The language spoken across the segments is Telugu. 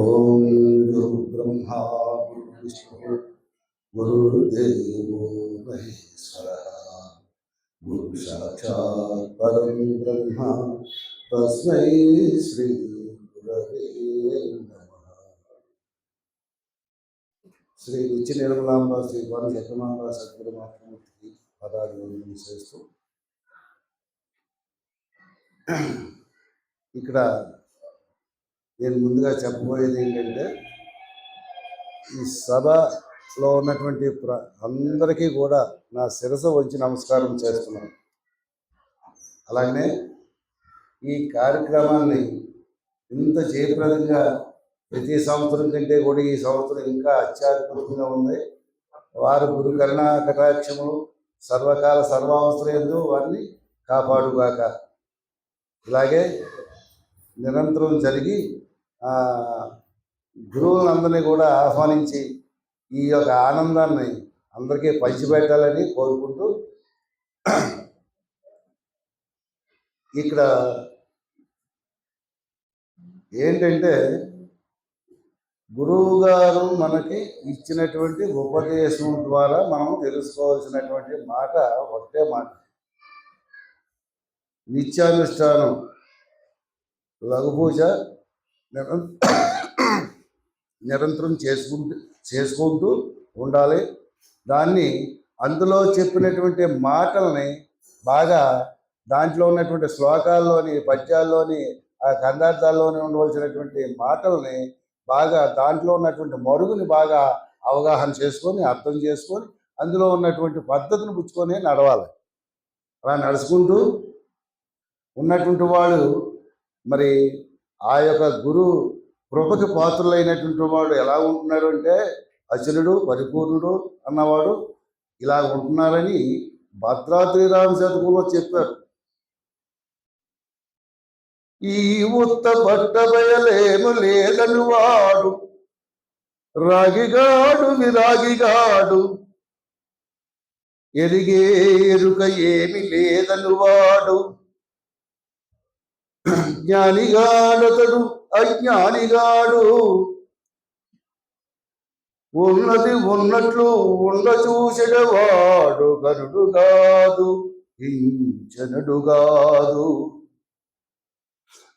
ఓం గురు బ్రహ్మ గురు విష్ణు గురుదేవో మహేశ్వర గురు సాక్షాత్ పరం బ్రహ్మ తస్మై శ్రీ గురవే నమః. శ్రీ నిత్య నిర్మలాంబ శ్రీ వారి జగమాంబ సద్గురు మహాత్మూర్తికి పదాలు చేస్తూ ఇక్కడ నేను ముందుగా చెప్పబోయేది ఏంటంటే, ఈ సభలో ఉన్నటువంటి అందరికీ కూడా నా శిరస్సు వంచి నమస్కారం చేస్తున్నాను. అలాగనే ఈ కార్యక్రమాన్ని ఇంత జయప్రదంగా ప్రతి సంవత్సరం కంటే కూడా ఈ సంవత్సరం ఇంకా అత్యాద్భుతంగా ఉంది. వారి గురు కరుణా కటాక్షములు సర్వకాల సర్వావసరంలో వారిని కాపాడుగాక. ఇలాగే నిరంతరం జరిగి గురువులందరినీ కూడా ఆహ్వానించి ఈ యొక్క ఆనందాన్ని అందరికీ పంచిపెట్టాలని కోరుకుంటూ, ఇక్కడ ఏంటంటే గురువు గారు మనకి ఇచ్చినటువంటి ఉపదేశం ద్వారా మనం తెలుసుకోవాల్సినటువంటి మాట ఒకటే మాట: నిత్యానుష్ఠానం, లఘుపూజ నిరంతరం చేసుకుంటూ ఉండాలి. దాన్ని అందులో చెప్పినటువంటి మాటల్ని బాగా దాంట్లో ఉన్నటువంటి శ్లోకాల్లోని, పద్యాల్లోని, ఆ ఖండార్థాల్లోని ఉండవలసినటువంటి మాటల్ని బాగా దాంట్లో ఉన్నటువంటి మరుగుని బాగా అవగాహన చేసుకొని, అర్థం చేసుకొని, అందులో ఉన్నటువంటి పద్ధతిని పుచ్చుకొని నడవాలి. అలా నడుచుకుంటూ ఉన్నటువంటి వాడు మరి ఆ యొక్క గురు కృపకి పాత్రులైనటువంటి వాడు ఎలా ఉంటున్నాడు అంటే, అచలుడు పరిపూర్ణుడు అన్నవాడు ఇలా ఉంటున్నారని భద్రాద్రిరామ శతకంలో చెప్పారు. ఈ ఉత్త బట్టబయలేము లేదని వాడు రాగిగాడు విరాగిగాడు, ఎరిగే ఎరుక ఏమి లేదని వాడు జ్ఞానిగాడతడు అజ్ఞానిగాడు, ఉన్నది ఉన్నట్లు ఉండ చూసెడవాడు గనుడు కాదు హించనుడు కాదు.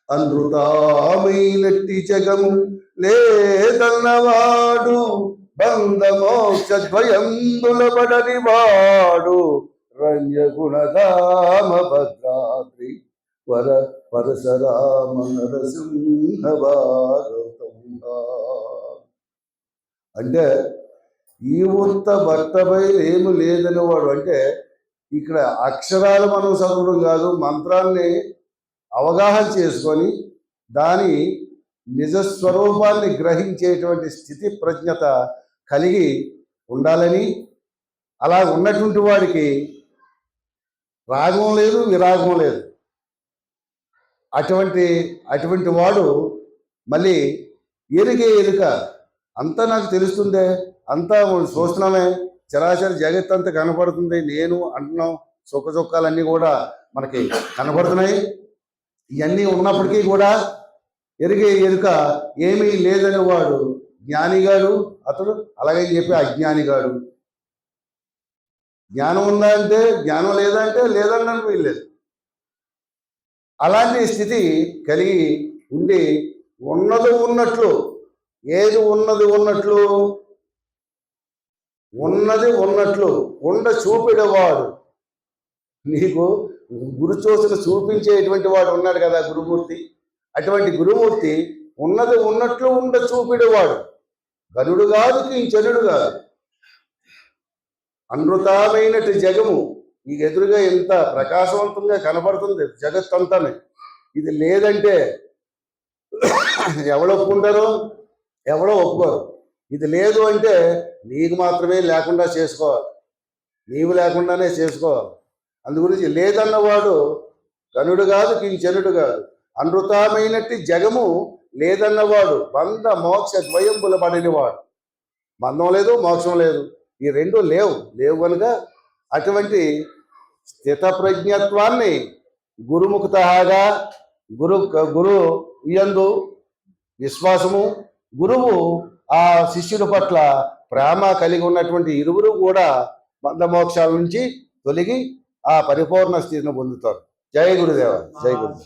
అనృతామైనట్టి జగము లేదన్నవాడు బంధమోక్షద్వయంబులబడని వాడు రంజగుణధామ భద్రాద్రి పరశురామ నరసింహవారతం. అంటే ఈ ఉత్త భర్తపై ఏమి లేదని వాడు అంటే, ఇక్కడ అక్షరాలు మనం చదవడం కాదు, మంత్రాన్ని అవగాహన చేసుకొని దాని నిజస్వరూపాన్ని గ్రహించేటువంటి స్థితి ప్రజ్ఞత కలిగి ఉండాలని, అలా ఉన్నటువంటి వాడికి రాగం లేదు, విరాగం లేదు. అటువంటి వాడు మళ్ళీ ఎరిగే ఎరుక అంతా నాకు తెలుస్తుందే, అంతా చూస్తున్నామే, చరాచర జగత్ అంతా కనపడుతుంది, నేను అంటున్నాం, సుఖదుఖాలన్నీ కూడా మనకి కనపడుతున్నాయి. ఇవన్నీ ఉన్నప్పటికీ కూడా ఎరిగే ఎరుక ఏమీ లేదని వాడు జ్ఞానిగాడు అతడు. అలాగే చెప్పి అజ్ఞానిగాడు. జ్ఞానం ఉందా అంటే జ్ఞానం లేదంటే లేదన్నాను వీల్లేదు. అలాంటి స్థితి కలిగి ఉండి ఉన్నది ఉన్నట్లు, ఏది ఉన్నది ఉన్నట్లు, ఉన్నది ఉన్నట్లు ఉండ చూపెడేవాడు. నీకు గురుచోసును చూపించేటువంటి వాడు ఉన్నాడు కదా గురుమూర్తి. అటువంటి గురుమూర్తి ఉన్నది ఉన్నట్లు ఉండ చూపెడేవాడు, గనుడు కాదు కించనుడు కాదు. అనృతమైనటి జగము ఈ ఎదురుగా ఎంత ప్రకాశవంతంగా కనపడుతుంది జగత్తంతానే. ఇది లేదంటే ఎవరు ఒప్పుకుంటారు, ఎవరో ఒప్పుకోరు. ఇది లేదు అంటే నీకు మాత్రమే లేకుండా చేసుకోవాలి, నీవు లేకుండానే చేసుకోవాలి. అందుగురించి లేదన్నవాడు గనుడు కాదు కించనుడు కాదు. అనృతమైనట్టి జగము లేదన్నవాడు బంధ మోక్ష ద్వయంబుల పడినవాడు. బంధం లేదు, మోక్షం లేదు, ఈ రెండు లేవు కనుక అటువంటి స్థితప్రజ్ఞత్వాన్ని గురుముఖతగా గురు యందు విశ్వాసము, గురువు ఆ శిష్యుడి పట్ల ప్రేమ కలిగి ఉన్నటువంటి ఇరువురు కూడా బంధమోక్షాల నుంచి తొలగి ఆ పరిపూర్ణ స్థితిని పొందుతారు. జై గురుదేవ, జై గురుదేవ.